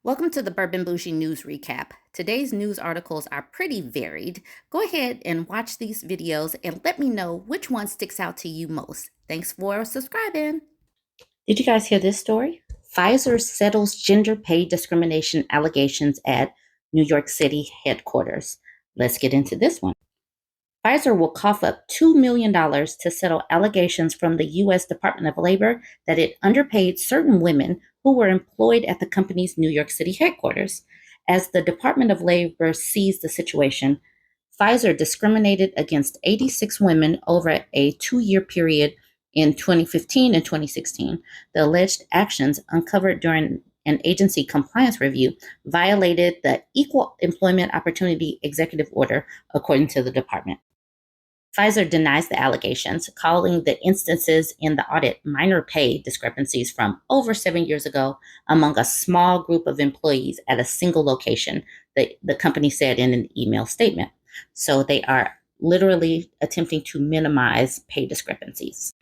Welcome to the BurbNBougie News Recap. Today's news articles are pretty varied. Go ahead and watch these videos and let me know which one sticks out to you most. Thanks for subscribing. Did you guys hear this story? Pfizer settles gender pay discrimination allegations at New York City headquarters. Let's get into this one. Pfizer will cough up $2 million to settle allegations from the U.S. Department of Labor that it underpaid certain women who were employed at the company's New York City headquarters. As the Department of Labor sees the situation, Pfizer discriminated against 86 women over a 2-year period in 2015 and 2016. The alleged actions uncovered during an agency compliance review violated the Equal Employment Opportunity Executive Order, according to the department. Pfizer denies the allegations, calling the instances in the audit minor pay discrepancies from over 7 years ago among a small group of employees at a single location, the company said in an email statement. So they are literally attempting to minimize pay discrepancies.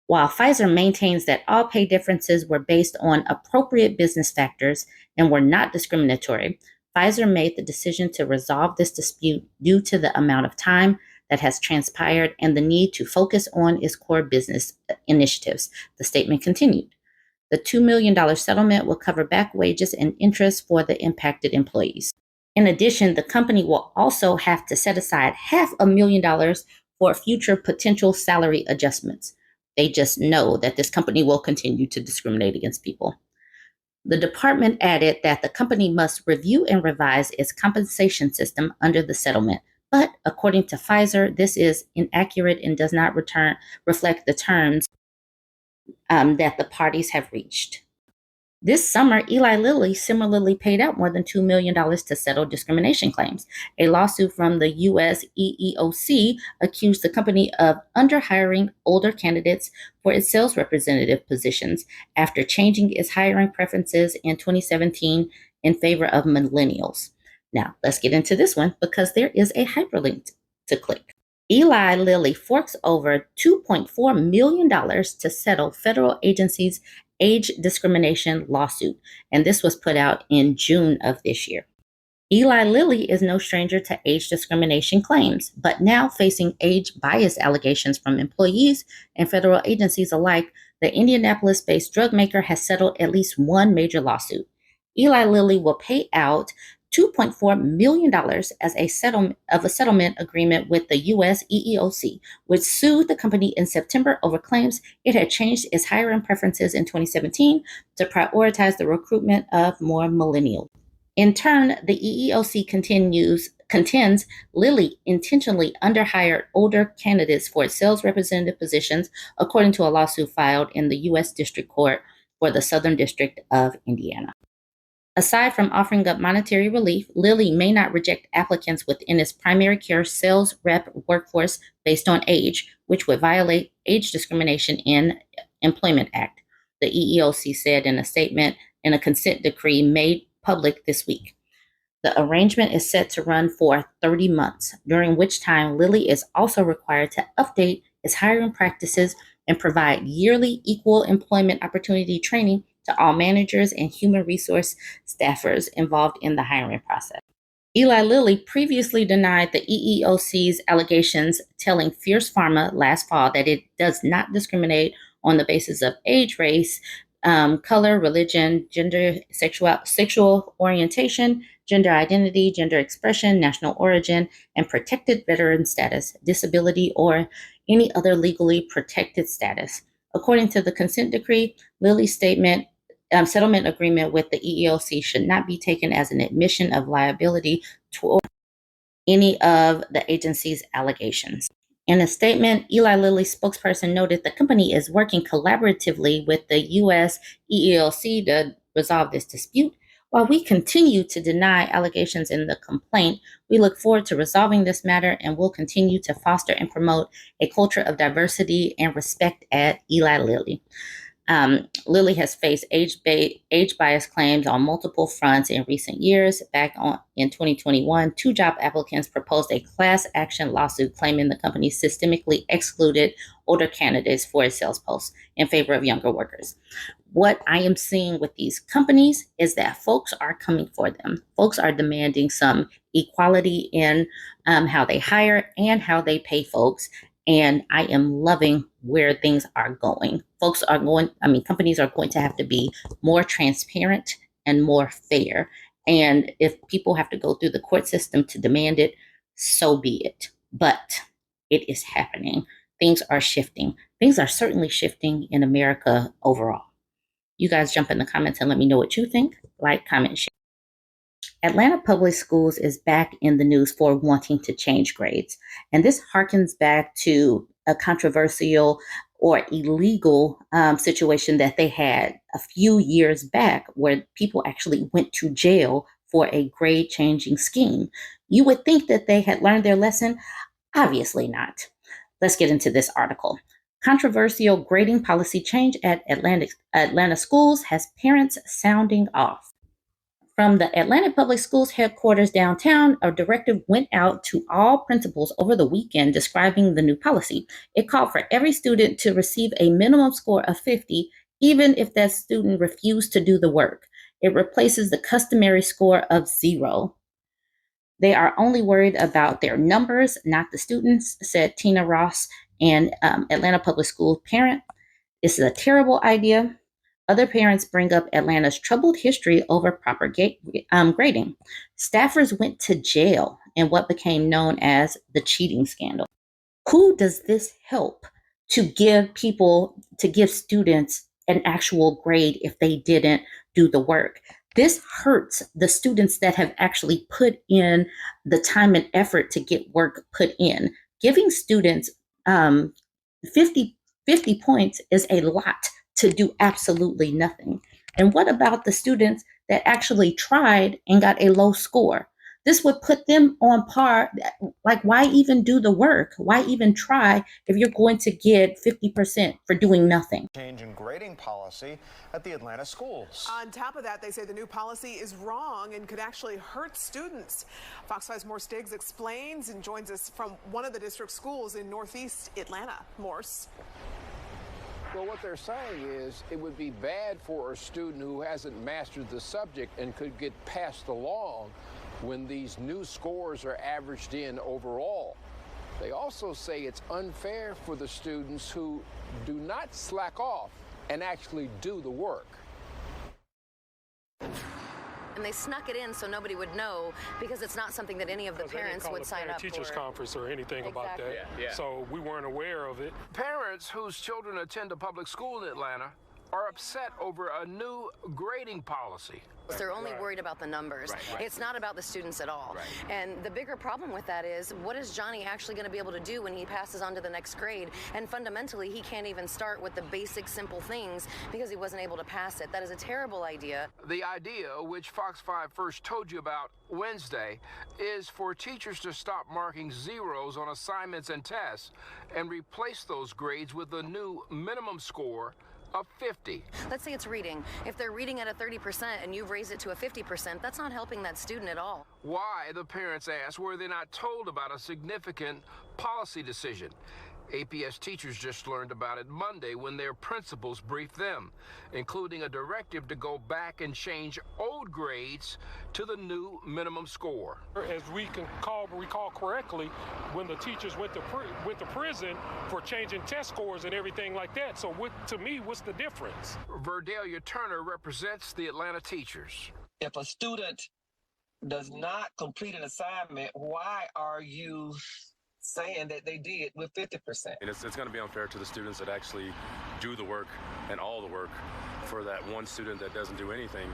While Pfizer maintains that all pay differences were based on appropriate business factors and were not discriminatory, Pfizer made the decision to resolve this dispute due to the amount of time that has transpired and the need to focus on its core business initiatives, the statement continued. The $2 million settlement will cover back wages and interest for the impacted employees. In addition, the company will also have to set aside $500,000 for future potential salary adjustments. They just know that this company will continue to discriminate against people. The department added that the company must review and revise its compensation system under the settlement. But according to Pfizer, this is inaccurate and does not reflect the terms that the parties have reached. This summer, Eli Lilly similarly paid out more than $2 million to settle discrimination claims. A lawsuit from the U.S. EEOC accused the company of underhiring older candidates for its sales representative positions after changing its hiring preferences in 2017 in favor of millennials. Now, let's get into this one because there is a hyperlink to click. Eli Lilly forks over $2.4 million to settle federal agency's age discrimination lawsuit, and this was put out in June of this year. Eli Lilly is no stranger to age discrimination claims, but now facing age bias allegations from employees and federal agencies alike, the Indianapolis-based drug maker has settled at least one major lawsuit. Eli Lilly will pay out $2.4 million as a settlement agreement with the U.S. EEOC, which sued the company in September over claims it had changed its hiring preferences in 2017 to prioritize the recruitment of more millennials. In turn, the EEOC contends Lilly intentionally underhired older candidates for its sales representative positions, according to a lawsuit filed in the U.S. District Court for the Southern District of Indiana. Aside from offering up monetary relief, Lilly may not reject applicants within its primary care sales rep workforce based on age, which would violate Age Discrimination in Employment Act, the EEOC said in a statement in a consent decree made public this week. The arrangement is set to run for 30 months, during which time Lilly is also required to update its hiring practices and provide yearly equal employment opportunity training to all managers and human resource staffers involved in the hiring process. Eli Lilly previously denied the EEOC's allegations, telling Fierce Pharma last fall that it does not discriminate on the basis of age, race, color, religion, gender, sexual orientation, gender identity, gender expression, national origin, and protected veteran status, disability, or any other legally protected status. According to the consent decree, Lilly's settlement agreement with the EEOC should not be taken as an admission of liability toward any of the agency's allegations. In a statement, Eli Lilly's spokesperson noted the company is working collaboratively with the U.S. EEOC to resolve this dispute. While we continue to deny allegations in the complaint, we look forward to resolving this matter and will continue to foster and promote a culture of diversity and respect at Eli Lilly. Lilly has faced age bias claims on multiple fronts in recent years. In 2021, 2 job applicants proposed a class action lawsuit claiming the company systemically excluded older candidates for its sales posts in favor of younger workers. what I am seeing with these companies is that folks are coming for them. Folks are demanding some equality in how they hire and how they pay folks. And I am loving where things are going. Companies are going to have to be more transparent and more fair. And if people have to go through the court system to demand it, so be it. But it is happening. Things are shifting. Things are certainly shifting in America overall. You guys jump in the comments and let me know what you think. Like, comment, share. Atlanta Public Schools is back in the news for wanting to change grades. And this harkens back to a controversial or illegal situation that they had a few years back where people actually went to jail for a grade changing scheme. You would think that they had learned their lesson. Obviously not. Let's get into this article. Controversial grading policy change at Atlanta schools has parents sounding off. From the Atlanta Public Schools headquarters downtown, a directive went out to all principals over the weekend describing the new policy. It called for every student to receive a minimum score of 50, even if that student refused to do the work. It replaces the customary score of 0. They are only worried about their numbers, not the students, said Tina Ross, an Atlanta Public School parent. This is a terrible idea. Other parents bring up Atlanta's troubled history over proper grading. Staffers went to jail in what became known as the cheating scandal. Who does this help to give students an actual grade if they didn't do the work? This hurts the students that have actually put in the time and effort to get work put in. Giving students 50 points is a lot to do absolutely nothing. And what about the students that actually tried and got a low score? This would put them on par. Like, why even do the work? Why even try if you're going to get 50% for doing nothing? Change in grading policy at the Atlanta schools. On top of that, they say the new policy is wrong and could actually hurt students. Fox 5's Morse Diggs explains and joins us from one of the district schools in Northeast Atlanta. Morse. Well, what they're saying is it would be bad for a student who hasn't mastered the subject and could get passed along when these new scores are averaged in overall. They also say it's unfair for the students who do not slack off and actually do the work. And they snuck it in so nobody would know, because it's not something that any of the parents would sign up for. Teachers conference or anything about that. Yeah. So we weren't aware of it. Parents whose children attend a public school in Atlanta are upset over a new grading policy. They're only worried about the numbers. It's not about the students at all. And the bigger problem with that is, what is Johnny actually going to be able to do when he passes on to the next grade? And fundamentally, he can't even start with the basic, simple things because he wasn't able to pass it. That is a terrible idea. The idea, which Fox 5 first told you about Wednesday, is for teachers to stop marking zeros on assignments and tests and replace those grades with a new minimum score of 50. Let's say it's reading. If they're reading at a 30% and you've raised it to a 50%, that's not helping that student at all. Why, the parents asked, were they not told about a significant policy decision? APS teachers just learned about it Monday when their principals briefed them, including a directive to go back and change old grades to the new minimum score. As we can recall correctly, when the teachers went to prison for changing test scores and everything like that. So to me, what's the difference? Verdelia Turner represents the Atlanta teachers. If a student does not complete an assignment, why are you saying that they did with 50%? And it's going to be unfair to the students that actually do the work and all the work for that one student that doesn't do anything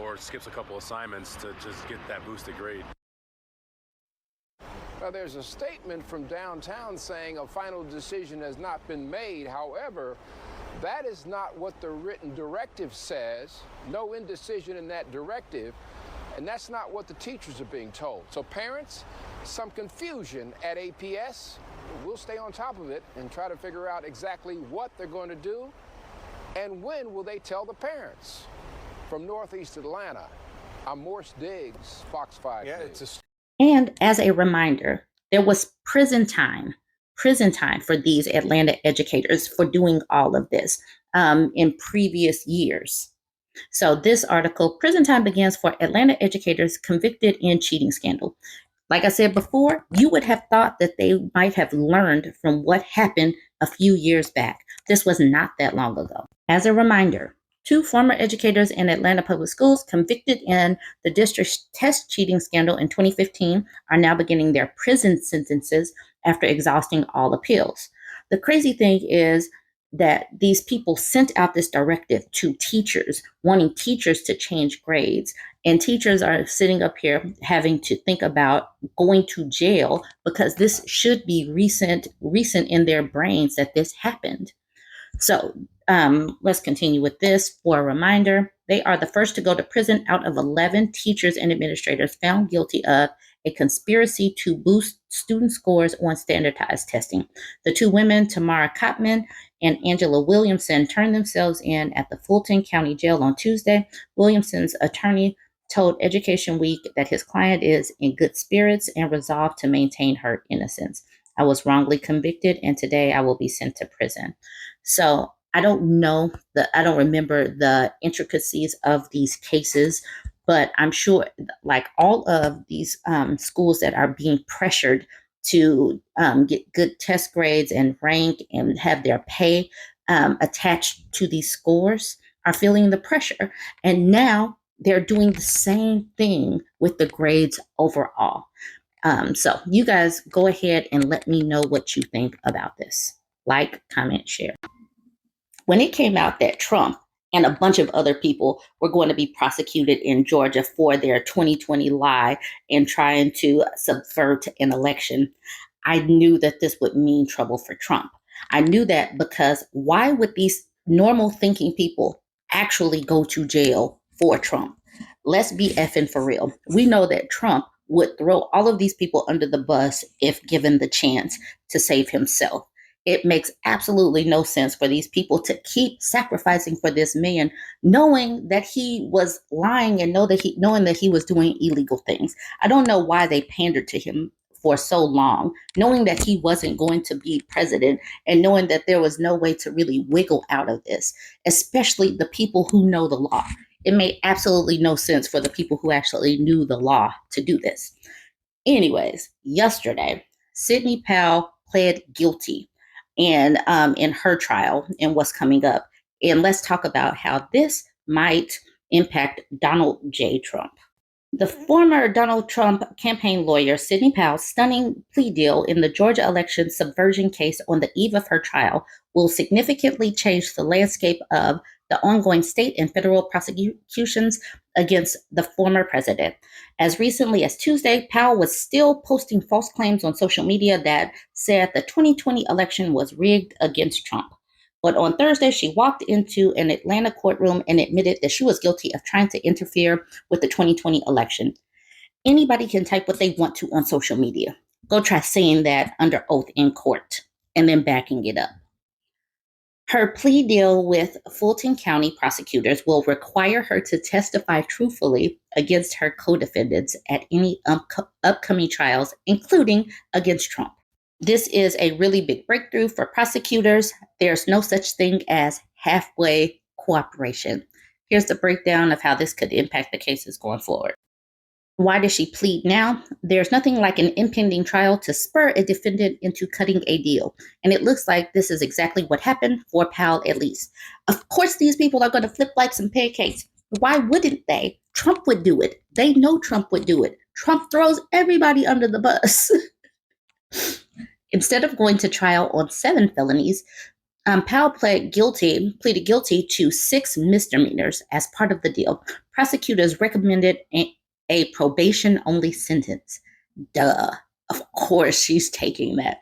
or skips a couple assignments to just get that boosted grade. Now, there's a statement from downtown saying a final decision has not been made. However, that is not what the written directive says. No indecision in that directive. And that's not what the teachers are being told. So parents, some confusion at APS. We'll stay on top of it and try to figure out exactly what they're going to do and when will they tell the parents. From Northeast Atlanta, I'm Morse Diggs, Fox 5 News. And as a reminder, there was prison time for these Atlanta educators for doing all of this. in previous years. So this article, prison time begins for Atlanta educators convicted in cheating scandal. Like I said before, you would have thought that they might have learned from what happened a few years back. This was not that long ago. As a reminder, 2 former educators in Atlanta public schools convicted in the district's test cheating scandal in 2015 are now beginning their prison sentences after exhausting all appeals. The crazy thing is that these people sent out this directive to teachers, wanting teachers to change grades. And teachers are sitting up here having to think about going to jail because this should be recent in their brains that this happened. So let's continue with this. For a reminder, they are the first to go to prison out of 11 teachers and administrators found guilty of a conspiracy to boost student scores on standardized testing. The 2 women, Tamara Kottman and Angela Williamson, turned themselves in at the Fulton County Jail on Tuesday. Williamson's attorney told Education Week that his client is in good spirits and resolved to maintain her innocence. I was wrongly convicted, and today I will be sent to prison. So I don't remember the intricacies of these cases, but I'm sure like all of these schools that are being pressured to get good test grades and rank and have their pay attached to these scores are feeling the pressure. And now they're doing the same thing with the grades overall. So you guys go ahead and let me know what you think about this. Like, comment, share. When it came out that Trump and a bunch of other people were going to be prosecuted in Georgia for their 2020 lie and trying to subvert an election, I knew that this would mean trouble for Trump. I knew that because why would these normal thinking people actually go to jail for Trump? Let's be effing for real. We know that Trump would throw all of these people under the bus if given the chance to save himself. It makes absolutely no sense for these people to keep sacrificing for this man, knowing that he was lying and knowing that he was doing illegal things. I don't know why they pandered to him for so long, knowing that he wasn't going to be president and knowing that there was no way to really wiggle out of this, especially the people who know the law. It made absolutely no sense for the people who actually knew the law to do this. Anyways, yesterday, Sidney Powell pled guilty and in her trial and what's coming up. And let's talk about how this might impact Donald J. Trump. The former Donald Trump campaign lawyer, Sidney Powell's stunning plea deal in the Georgia election subversion case on the eve of her trial will significantly change the landscape of the ongoing state and federal prosecutions against the former president. As recently as Tuesday, Powell was still posting false claims on social media that said the 2020 election was rigged against Trump. But on Thursday, she walked into an Atlanta courtroom and admitted that she was guilty of trying to interfere with the 2020 election. Anybody can type what they want to on social media. Go try saying that under oath in court and then backing it up. Her plea deal with Fulton County prosecutors will require her to testify truthfully against her co-defendants at any upcoming trials, including against Trump. This is a really big breakthrough for prosecutors. There's no such thing as halfway cooperation. Here's the breakdown of how this could impact the cases going forward. Why does she plead now? There's nothing like an impending trial to spur a defendant into cutting a deal. And it looks like this is exactly what happened for Powell, at least. Of course, these people are going to flip like some pancakes. Why wouldn't they? Trump would do it. They know Trump would do it. Trump throws everybody under the bus. Instead of going to trial on 7 felonies, Powell pleaded guilty to 6 misdemeanors as part of the deal. Prosecutors recommended a probation-only sentence. Duh. Of course she's taking that.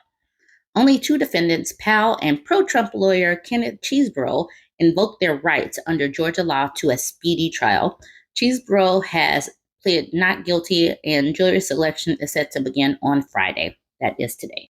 Only 2 defendants, Powell and pro-Trump lawyer Kenneth Chesebro, invoked their rights under Georgia law to a speedy trial. Chesebro has pleaded not guilty, and jury selection is set to begin on Friday. That is today.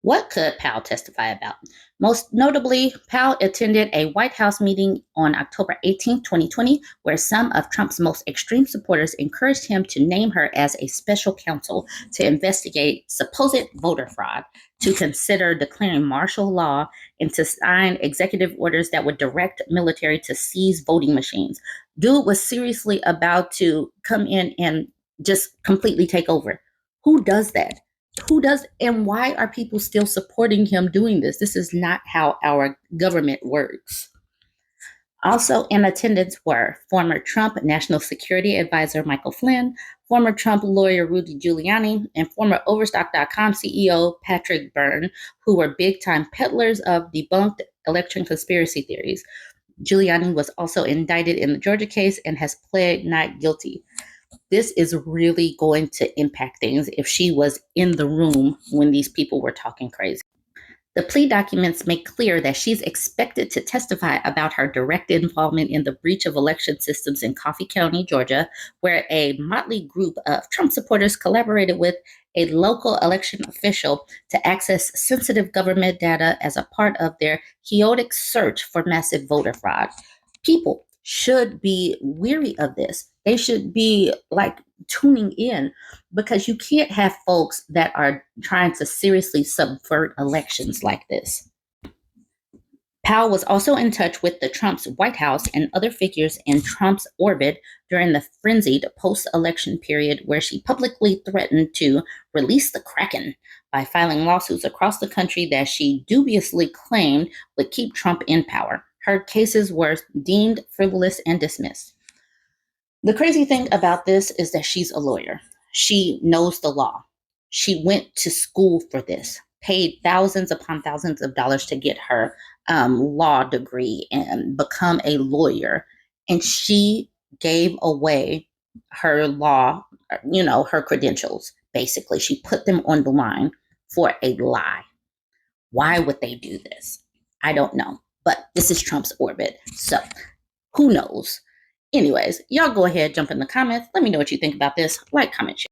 What could Powell testify about? Most notably, Powell attended a White House meeting on October 18, 2020, where some of Trump's most extreme supporters encouraged him to name her as a special counsel to investigate supposed voter fraud, to consider declaring martial law, and to sign executive orders that would direct military to seize voting machines. Dude was seriously about to come in and just completely take over. Who does that? Who does, and why are people still supporting him doing this? This is not how our government works. Also in attendance were former Trump National Security Advisor Michael Flynn, former Trump lawyer Rudy Giuliani, and former Overstock.com CEO Patrick Byrne, who were big-time peddlers of debunked election conspiracy theories. Giuliani was also indicted in the Georgia case and has pled not guilty. This is really going to impact things if she was in the room when these people were talking crazy. The plea documents make clear that she's expected to testify about her direct involvement in the breach of election systems in Coffee County, Georgia, where a motley group of Trump supporters collaborated with a local election official to access sensitive government data as a part of their chaotic search for massive voter fraud. People should be weary of this. They should be like tuning in, because you can't have folks that are trying to seriously subvert elections like this. Powell was also in touch with the Trump's White House and other figures in Trump's orbit during the frenzied post-election period, where she publicly threatened to release the Kraken by filing lawsuits across the country that she dubiously claimed would keep Trump in power. Her cases were deemed frivolous and dismissed. The crazy thing about this is that she's a lawyer. She knows the law. She went to school for this, paid thousands upon thousands of dollars to get her law degree and become a lawyer. And she gave away her law, her credentials, basically. She put them on the line for a lie. Why would they do this? I don't know. But this is Trump's orbit. So who knows? Anyways, y'all go ahead, jump in the comments. Let me know what you think about this. Like, comment, share.